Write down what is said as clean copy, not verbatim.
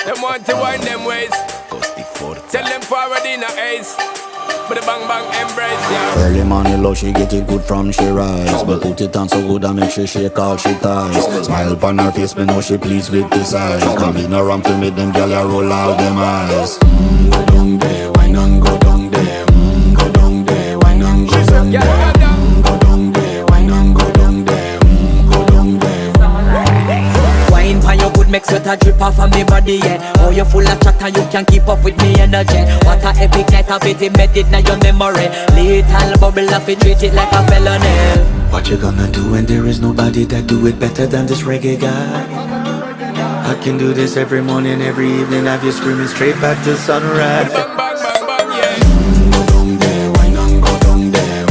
Them want to wind them ways. Tell them forward in a ace. But the bang bang embrace, yeah. Early morning love, she get it good from she rise. But put it on so good and make she shake all she ties. Smile upon her face, me know she pleased with this eyes. Come in around to make them gyal a roll out them eyes. Go down there, why not go down there? Go down there, why not go down there? Go down there, why not go down there? Go down there. Wine pan your good make sweat a drip off of me body, yeah. Oh, you full of chatter, you can't keep up with me energy. What a epic night of it, embedded now your memory. Little bubble of it, treat it like a felony. What you gonna do when there is nobody that do it better than this reggae guy? I can do this every morning, every evening, have you screaming straight back to sunrise. Bang bang